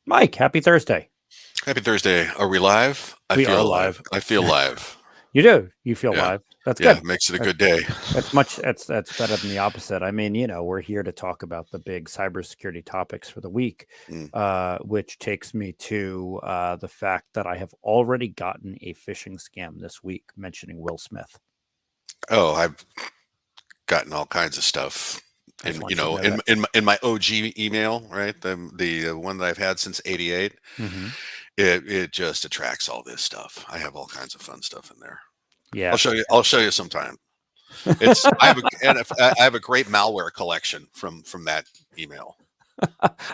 Mike, happy Thursday. Happy Thursday. Are we live? I We feel are alive. live. I feel live. You do. You feel Yeah. live. That's Yeah. good. Makes it a That, good day. that's better than the opposite. I mean, we're here to talk about the big cybersecurity topics for the week, Mm. which takes me to the fact that I have already gotten a phishing scam this week mentioning Will Smith. Oh, I've gotten all kinds of stuff I just in, want you to know that. in my OG email, right? The one that I've had since 88. Hmm. It just attracts all this stuff. I have all kinds of fun stuff in there. I'll Yeah. show you. I'll show you sometime. It's I have a and if, I have a great malware collection from that email.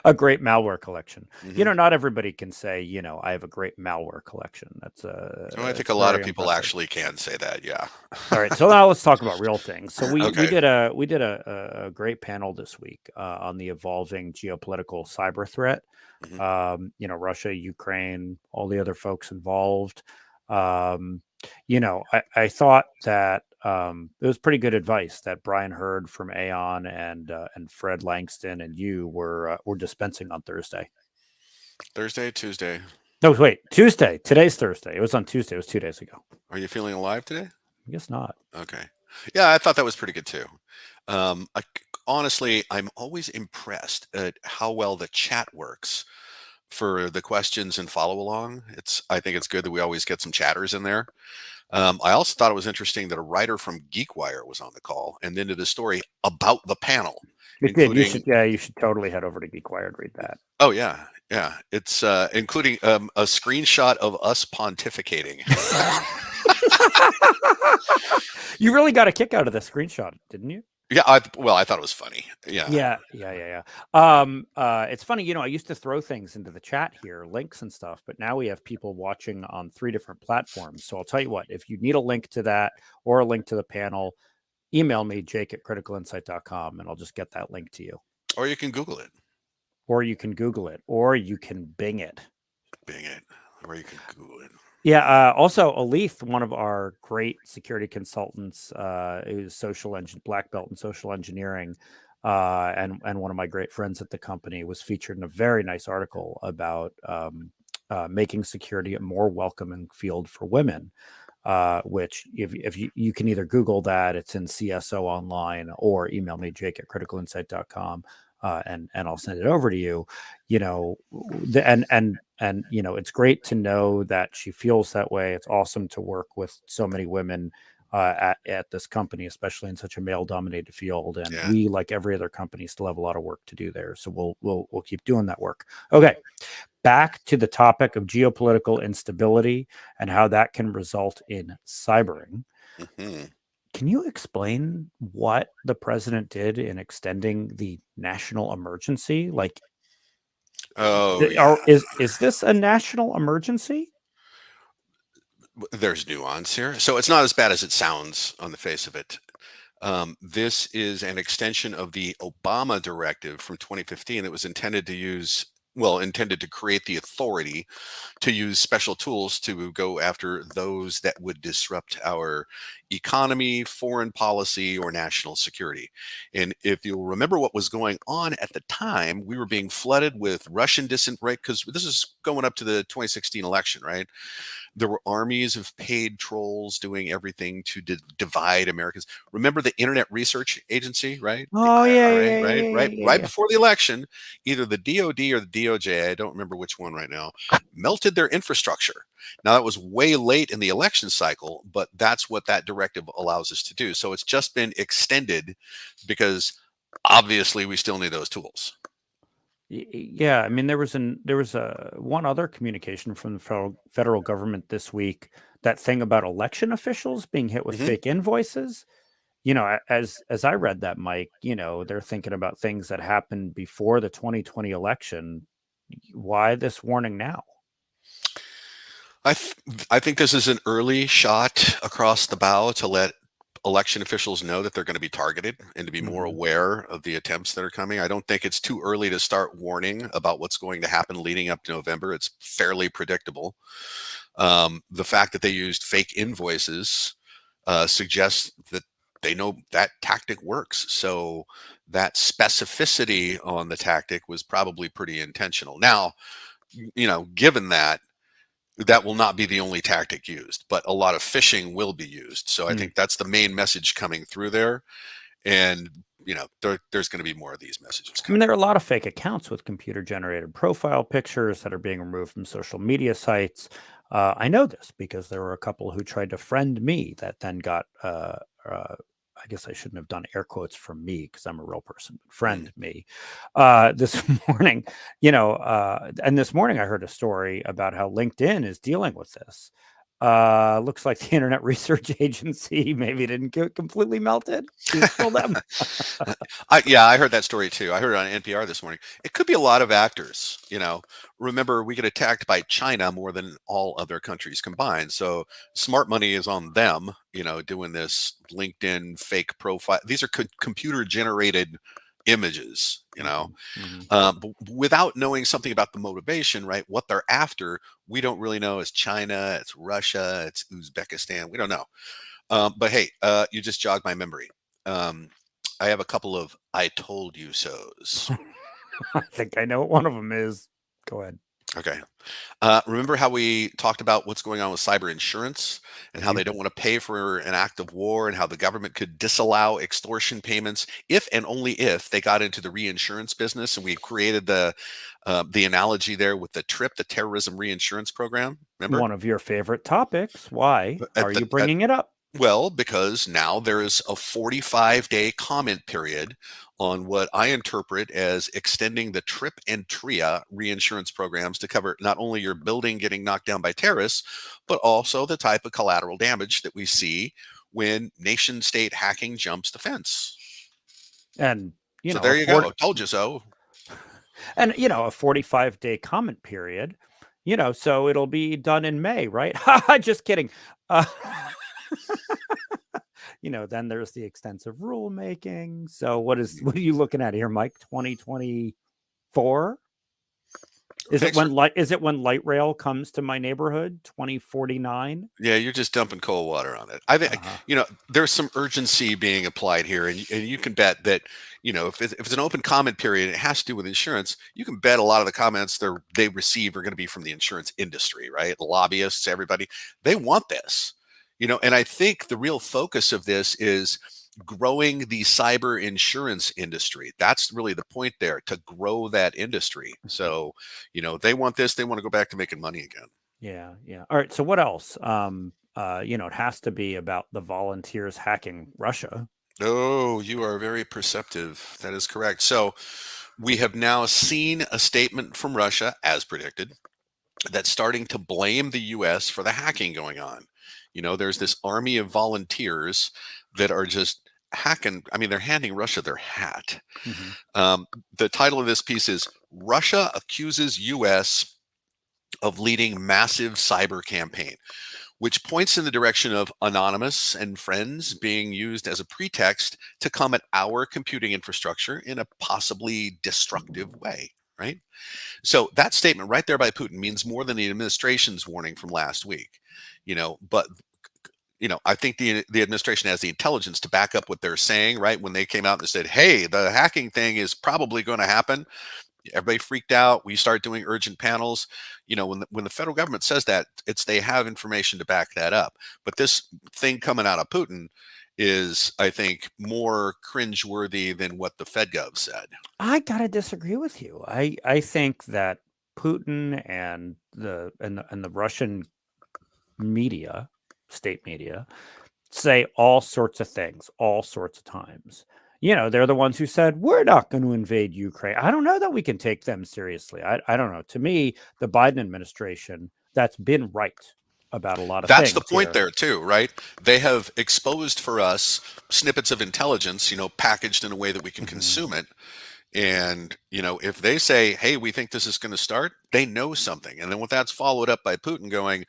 A great malware collection. Hmm. Not everybody can say, I have a great malware collection. Well, I think It's a lot of very people impressive. actually can say that. Yeah. All right, so now let's talk about real things. So we Okay. did a great panel this week on the evolving geopolitical cyber threat. Hmm. Russia, Ukraine, all the other folks involved. Um, I thought that it was pretty good advice that Brian Hurd from Aon and Fred Langston and you were dispensing on Thursday. Thursday, Tuesday. No, wait, Tuesday. Today's Thursday. It was on Tuesday. It was 2 days ago. Are you feeling alive today? I guess not. Okay. Yeah, I thought that was pretty good too. I, honestly, I'm always impressed at how well the chat works for the questions and follow along. I think it's good that we always get some chatters in there. I also thought it was interesting that a writer from GeekWire was on the call and then did a story about the panel, It did. You including, should. Yeah, you should totally head over to Geek Wired. Read that. oh yeah, yeah, it's including a screenshot of us pontificating. You really got a kick out of the screenshot, didn't you? Yeah, well, I thought it was funny. Yeah. Yeah. It's funny, I used to throw things into the chat here, links and stuff, but now we have people watching on 3 different platforms. So I'll tell you what, if you need a link to that or a link to the panel, email me, jake@criticalinsight.com, and I'll just get that link to you. Or you can Google it. Or you can Google it, or you can Bing it. Bing it, or you can Google it. Yeah. Also, Alith, one of our great security consultants, who's black belt in social engineering, and one of my great friends at the company, was featured in a very nice article about making security a more welcoming field for women. Which if you can either Google that, it's in CSO online, or email me, jake@criticalinsight.com. And I'll send it over to you. It's great to know that she feels that way. It's awesome to work with so many women at this company, especially in such a male-dominated field. And Yeah. we, like every other company, still have a lot of work to do there. So we'll keep doing that work. Okay, back to the topic of geopolitical instability and how that can result in cybering. Hmm. Can you explain what the president did in extending the national emergency? Like, Oh yeah. is this a national emergency? There's nuance here, so it's not as bad as it sounds on the face of it. This is an extension of the Obama directive from 2015 that was intended to create the authority to use special tools to go after those that would disrupt our economy, foreign policy, or national security. And if you'll remember what was going on at the time, we were being flooded with Russian right? Because this is going up to the 2016 election, right? There were armies of paid trolls doing everything to divide Americans. Remember the Internet Research Agency, right? The Oh yeah, IRA, yeah, yeah, right? yeah, Right, yeah, right yeah. before the election, either the DOD or the DOJ, I don't remember which one right now, melted their infrastructure. Now that was way late in the election cycle, but that's what that directive allows us to do. So it's just been extended because obviously we still need those tools. Yeah, I mean, there was a one other communication from the federal government this week. That thing about election officials being hit with Hmm. fake invoices. As I read that, Mike, they're thinking about things that happened before the 2020 election. Why this warning now? I think this is an early shot across the bow to let election officials know that they're going to be targeted and to be more Hmm. aware of the attempts that are coming. I don't think it's too early to start warning about what's going to happen leading up to November. It's fairly predictable. The fact that they used fake invoices suggests that they know that tactic works. So that specificity on the tactic was probably pretty intentional. Now, given that that will not be the only tactic used, but a lot of phishing will be used. So I Hmm. think that's the main message coming through there. And, there's going to be more of these messages I mean, coming. there are a lot of fake accounts with computer generated profile pictures that are being removed from social media sites. I know this because there were a couple who tried to friend me that then got, I guess I shouldn't have done air quotes from me because I'm a real person, but Mm. friend me this morning, and this morning I heard a story about how LinkedIn is dealing with this. Looks like the Internet Research Agency maybe didn't get completely melted. Is it still them? Yeah, I heard that story too. I heard it on NPR this morning. It could be a lot of actors. Remember, we get attacked by China more than all other countries combined. So smart money is on them, doing this LinkedIn fake profile. These are computer generated images, Mhm, mhm. but without knowing something about the motivation, right? What they're after, we don't really know. It's China, it's Russia, it's Uzbekistan. We don't know. But hey, you just jogged my memory. Um, I have a couple of "I told you so's." I think I know what one of them is. Go ahead. Okay. Remember how we talked about what's going on with cyber insurance and how Mhm. they don't want to pay for an act of war and how the government could disallow extortion payments if and only if they got into the reinsurance business? And we created the analogy there with the terrorism reinsurance program. Remember? One of your favorite topics. Why At are the you bringing it up? Well, because now there is a 45-day comment period on what I interpret as extending the TRIP and TRIA reinsurance programs to cover not only your building getting knocked down by terrorists, but also the type of collateral damage that we see when nation state hacking jumps the fence. And, So a there you go. Told you so. a 45-day comment period, so it'll be done in May, right? Ha just kidding. Uh, then there's the extensive rulemaking. So what are you looking at here, Mike? 2024? Thanks for Is it when light rail comes to my neighborhood? 2049? Yeah, you're just dumping cold water on it. I think Uh-huh. there's some urgency being applied here, and you can bet that if it's an open comment period, and it has to do with insurance. You can bet a lot of the comments they receive are going to be from the insurance industry, right? The lobbyists, everybody, they want this, And I think the real focus of this is growing the cyber insurance industry. That's really the point there, to grow that industry. Mhm. So, they want this. They want to go back to making money again. Yeah, yeah. All right. So what else? It has to be about the volunteers hacking Russia. Oh, you are very perceptive. That is correct. So we have now seen a statement from Russia, as predicted, that's starting to blame the US for the hacking going on. There's this army of volunteers that are just hacking. I mean, they're handing Russia their hat. Hmm. Um, the title of this piece is Russia Accuses US of Leading Massive Cyber Campaign, which points in the direction of anonymous and friends being used as a pretext to come at our computing infrastructure in a possibly destructive way, right? So that statement right there by Putin means more than the administration's warning from last week. But I think the administration has the intelligence to back up what they're saying, right? When they came out and said, "Hey, the hacking thing is probably going to happen," everybody freaked out. We start doing urgent panels. When the federal government says that, it's they have information to back that up. But this thing coming out of Putin is, I think, more cringeworthy than what the FedGov said. I gotta disagree with you. I think that Putin and the Russian media, state media, say all sorts of things, all sorts of times. They're the ones who said, we're not going to invade Ukraine. I don't know that we can take them seriously. I don't know. To me, the Biden administration, that's been right about a lot of That's the things point here. there too, right? They have exposed for us snippets of intelligence, packaged in a way that we can Mhm. consume it. And, if they say, hey, we think this is going to start, they know something. And then when that's followed up by Putin going,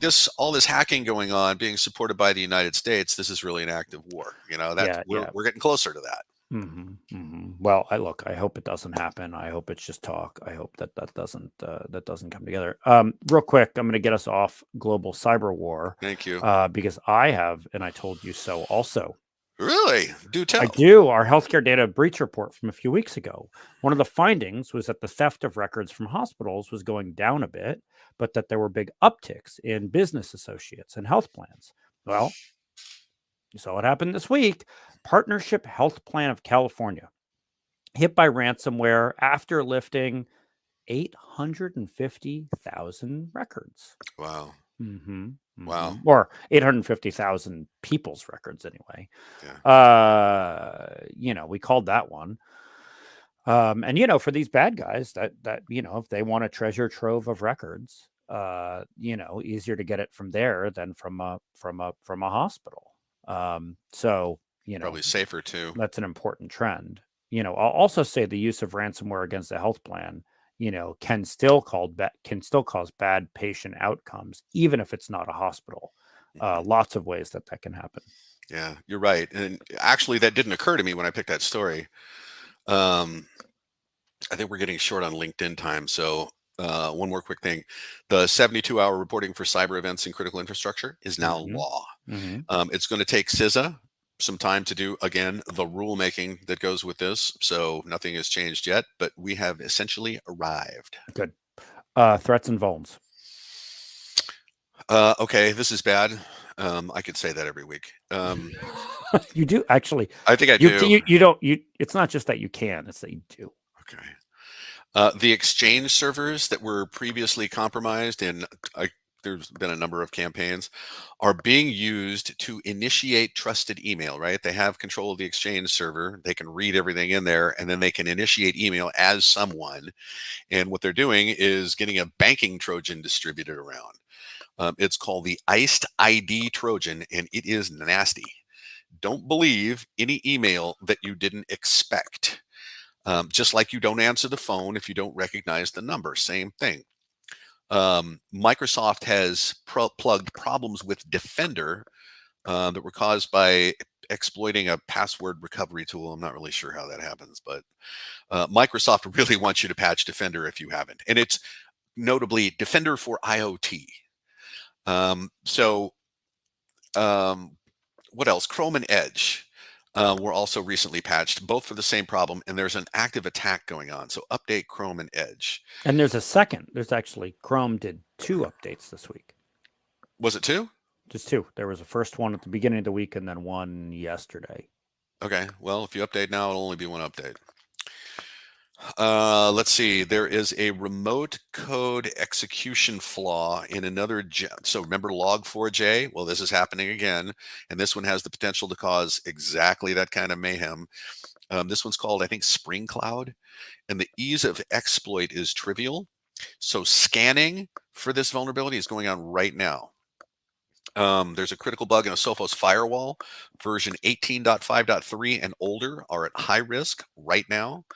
this all this hacking going on, being supported by the United States, this is really an act of war. That Yeah, we're yeah. we're getting closer to that. Well, I hope it doesn't happen. I hope it's just talk. I hope that doesn't come together. Real quick, I'm going to get us off global cyber war Thank you. because I have, and I told you so also. Really? Do tell. I do. Our healthcare data breach report from a few weeks ago. One of the findings was that the theft of records from hospitals was going down a bit, but that there were big upticks in business associates and health plans. Well, you saw what happened this week. Partnership Health Plan of California hit by ransomware after lifting 850,000 records. Wow. Mm-hmm. Or 850,000 people's records anyway. Yeah. We called that one. And for these bad guys that if they want a treasure trove of records, easier to get it from there than from a hospital. So Probably safer too. that's an important trend. I'll also say the use of ransomware against a health plan, can still cause bad patient outcomes, even if it's not a hospital. Lots of ways that can happen. Yeah, you're right. And actually, that didn't occur to me when I picked that story. I think we're getting short on LinkedIn time. So one more quick thing. The 72-hour reporting for cyber events and critical infrastructure is now law. It's going to take CISA some time to do, again, the rulemaking that goes with this. So nothing has changed yet, but we have essentially arrived. Good. Threats and vulns. Okay, this is bad. I could say that every week. You do actually. I think I do. You don't. It's not just that you can; it's that you do. Okay. The Exchange servers that were previously compromised, and there's been a number of campaigns, are being used to initiate trusted email. Right? They have control of the Exchange server. They can read everything in there, and then they can initiate email as someone. And what they're doing is getting a banking Trojan distributed around. It's called the Iced ID Trojan, and it is nasty. Don't believe any email that you didn't expect. Just like you don't answer the phone if you don't recognize the number. Same thing. Microsoft has plugged problems with Defender that were caused by exploiting a password recovery tool. I'm not really sure how that happens, but Microsoft really wants you to patch Defender if you haven't. And it's notably Defender for IoT. What else? Chrome and Edge were also recently patched, both for the same problem, and there's an active attack going on. So update Chrome and Edge. And there's a second. There's actually Chrome did 2 updates this week. Was it 2? Just 2. There was a first one at the beginning of the week and then one yesterday. Okay. Well, if you update now, it'll only be one update. Let's see. There is a remote code execution flaw in another. So remember Log4j? Well, this is happening again, and this one has the potential to cause exactly that kind of mayhem. This one's called, I think, Spring Cloud, and the ease of exploit is trivial. So scanning for this vulnerability is going on right now. There's a critical bug in a Sophos firewall. Version 18.5.3 and older are at high risk right now.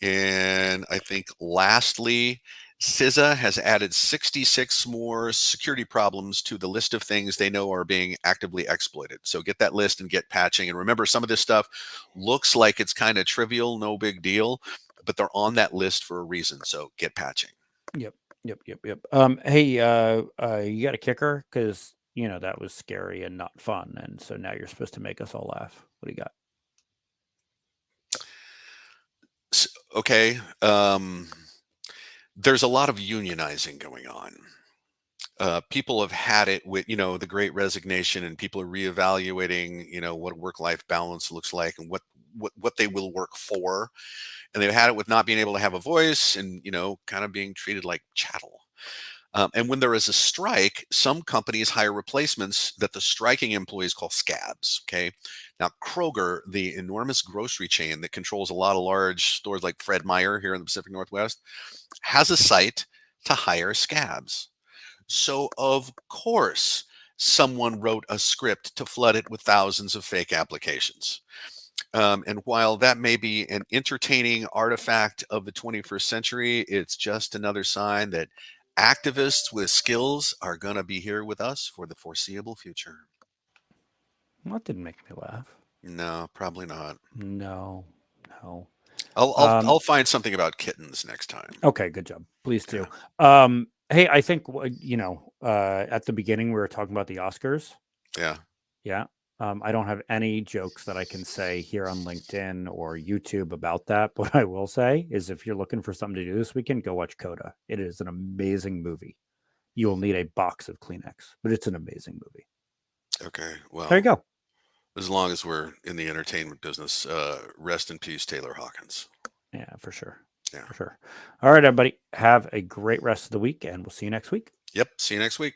And I think lastly, CISA has added 66 more security problems to the list of things they know are being actively exploited. So get that list and get patching. And remember, some of this stuff looks like it's kind of trivial, no big deal, but they're on that list for a reason. So get patching. Yep. Hey, you got a kicker? Because, that was scary and not fun. And so now you're supposed to make us all laugh. What do you got? Okay. There's a lot of unionizing going on. People have had it with, the great resignation, and people are reevaluating, what work-life balance looks like and what they will work for. And they've had it with not being able to have a voice and, kind of being treated like chattel. And when there is a strike, some companies hire replacements that the striking employees call scabs. Okay. Now, Kroger, the enormous grocery chain that controls a lot of large stores like Fred Meyer here in the Pacific Northwest, has a site to hire scabs. So, of course, someone wrote a script to flood it with thousands of fake applications. And while that may be an entertaining artifact of the 21st century, it's just another sign that activists with skills are going to be here with us for the foreseeable future. Well, that didn't make me laugh. No, probably not. No. I'll find something about kittens next time. Okay, good job. Please do. Hey, I think at the beginning we were talking about the Oscars. Yeah. Yeah. I don't have any jokes that I can say here on LinkedIn or YouTube about that. But what I will say is if you're looking for something to do this weekend, go watch Coda. It is an amazing movie. You will need a box of Kleenex, but it's an amazing movie. Okay, There you well, go. as long as we're in the entertainment business, rest in peace, Taylor Hawkins. Yeah, for sure. Yeah. For sure. All right, everybody. Have a great rest of the week, and we'll see you next week. Yep. See you next week.